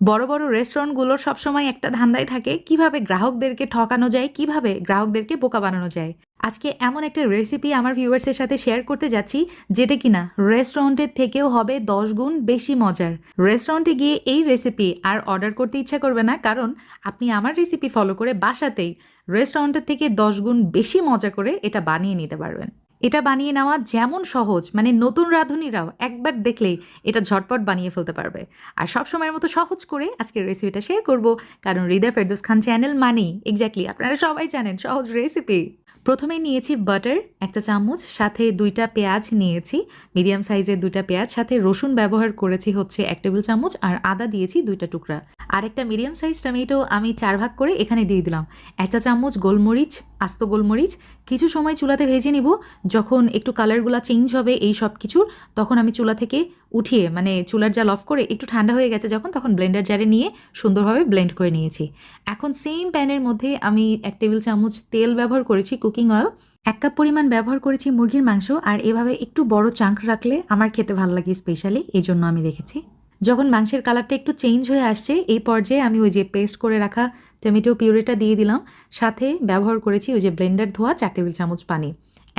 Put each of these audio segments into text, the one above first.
বড়, বড় রেস্টুরেন্টগুলোর সবসময় একটা ধান্দাই থাকে কিভাবে গ্রাহকদেরকে ঠকানো যায়, কিভাবে গ্রাহকদেরকে বোকা বানানো যায়। আজকে এমন একটা রেসিপি আমার ভিউয়ার্সের সাথে শেয়ার করতে যাচ্ছি, যেটা কিনা রেস্টুরেন্টের থেকেও হবে ১০ গুণ বেশি মজার। রেস্টুরেন্টে গিয়ে এই রেসিপি আর অর্ডার করতে ইচ্ছা করবে না, কারণ আপনি আমার রেসিপি ফলো করে বাসাতেই রেস্টুরেন্টের থেকে ১০ গুণ বেশি মজা করে এটা বানিয়ে নিতে পারবেন। এটা বানিয়ে নেওয়া যেমন সহজ, মানে নতুন রাঁধুনিরাও একবার দেখলেই এটা ঝটপট বানিয়ে ফেলতে পারবে। আর সবসময়ের মতো সহজ করে আজকের রেসিপিটা শেয়ার করব, কারণ হৃদয় ফেরদৌস খান চ্যানেল মানেই এক্স্যাক্টলি আপনারা সবাই জানেন সহজ রেসিপি। প্রথমে নিয়েছি বাটার ১ টা চামচ, সাথে ২ টা পেঁয়াজ নিয়েছি, মিডিয়াম সাইজের ২ টা পেঁয়াজ, সাথে রসুন ব্যবহার করেছি হচ্ছে ১ টেবিল চামচ, আর আদা দিয়েছি ২ টা টুকরা। আর একটা মিডিয়াম সাইজ টমেটো আমি ৪ ভাগ করে এখানে দিয়ে দিলাম। ১ চা চামচ গোলমরিচ, আস্ত গোলমরিচ। কিছু সময় চুলাতে ভেজে নিব। যখন একটু কালারগুলা চেঞ্জ হবে এই সব কিছুর, তখন আমি চুলা থেকে উঠিয়ে, মানে চুলার জাল অফ করে একটু ঠান্ডা হয়ে গেছে যখন, তখন ব্লেন্ডার জারে নিয়ে সুন্দরভাবে ব্লেন্ড করে নিয়েছি। এখন সেম প্যানের মধ্যে আমি ১ টেবিল চামচ তেল ব্যবহার করেছি, কুকিং অয়েল। ১ কাপ পরিমাণ ব্যবহার করেছি মুরগির মাংস, আর এভাবে একটু বড় চাঙ্ক রাখলে আমার খেতে ভাল লাগে স্পেশালি, এজন্য আমি রেখেছি। যখন মাংসের কালারটা একটু চেঞ্জ হয়ে আসছে, এই পর্যায়ে আমি ওই যে পেস্ট করে রাখা টমেটো পিউরিটা দিয়ে দিলাম। সাথে ব্যবহার করেছি ওই যে ব্লেন্ডার ধোয়া ৪ টেবিল চামচ পানি।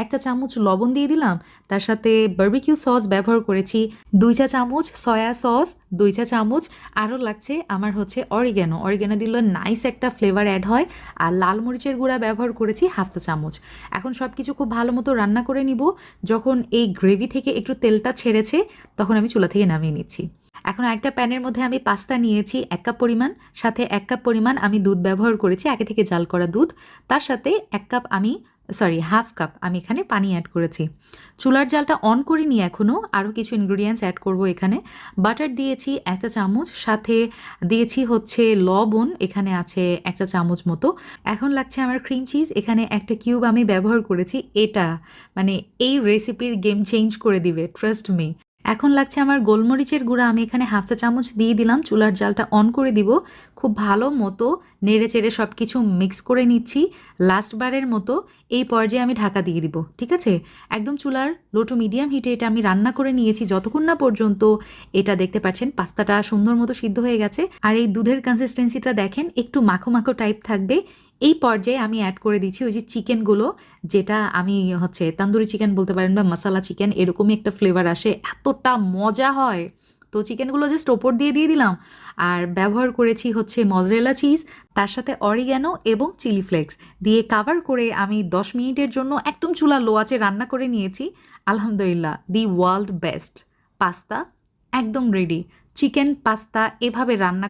১ চা চামচ লবণ দিয়ে দিলাম। তার সাথে বারবিকিউ সস ব্যবহার করেছি ২ চা চামচ, সয়া সস ২ চা চামচ, আরও লাগছে আমার হচ্ছে অরিগ্যানো। অরিগ্যানো দিলে নাইস একটা ফ্লেভার অ্যাড হয়। আর লাল মরিচের গুঁড়া ব্যবহার করেছি 1/2 চা চামচ। এখন সবকিছু খুব ভালো মতো রান্না করে নিব। যখন এই গ্রেভি থেকে একটু তেলটা ছেড়েছে, তখন আমি চুলা থেকে নামিয়ে নিচ্ছি। এখন একটা প্যানের মধ্যে আমি পাস্তা নিয়েছি ১ কাপ পরিমাণ, সাথে ১ কাপ পরিমাণ আমি দুধ ব্যবহার করেছি, আগে থেকে জাল করা দুধ। তার সাথে ১ কাপ আমি, সরি 1/2 কাপ আমি এখানে পানি অ্যাড করেছি। চুলার জালটা অন করিনি এখনো, আরও কিছু ইনগ্রিডিয়েন্টস অ্যাড করব এখানে। বাটার দিয়েছি ১ চা চামচ, সাথে দিয়েছি হচ্ছে লবণ, এখানে আছে ১ চা চামচ মতো। এখন লাগছে আমার ক্রিম চিজ, এখানে একটা কিউব আমি ব্যবহার করেছি। এটা মানে এই রেসিপির গেম চেঞ্জ করে দিবে, ট্রাস্ট মি। এখন লাগছে আমার গোলমরিচের গুঁড়া, আমি এখানে 1/2 চা চামচ দিয়ে দিলাম। চুলার জালটা অন করে দিব। খুব ভালো মতো নেড়ে-চেড়ে সবকিছু মিক্স করে নিচ্ছি। লাস্ট বারের মতো এই পর্যায়ে আমি ঢাকা দিয়ে দিব। ঠিক আছে? একদম চুলার লো টু মিডিয়াম হিটে এটা আমি রান্না করে নিয়েছি, যতক্ষণ না পর্যন্ত এটা দেখতে পাচ্ছেন পাস্তাটা সুন্দর মতো সিদ্ধ হয়ে গেছে। আর এই দুধের কনসিস্টেন্সিটা দেখেন একটু মাখো, মাখো টাইপ থাকবে। এই পর্যায়ে আমি অ্যাড করে দিচ্ছি ওই যে চিকেনগুলো, যেটা আমি হচ্ছে তান্দুরি চিকেন বলতে পারেন বা মাসালা চিকেন, এরকমই একটা ফ্লেভার আসে, এতটা মজা হয়। তো চিকেনগুলো জাস্ট ওপর দিয়ে দিলাম। আর ব্যবহার করেছি হচ্ছে মজরেলা চিজ, তার সাথে অরিগ্যানো এবং চিলি ফ্লেক্স দিয়ে কাভার করে আমি ১০ মিনিটের জন্য একদম চুলা লো আঁচে রান্না করে নিয়েছি। আলহামদুলিল্লাহ, দি ওয়ার্ল্ড বেস্ট পাস্তা একদম রেডি। চিকেন পাস্তা এভাবে রান্না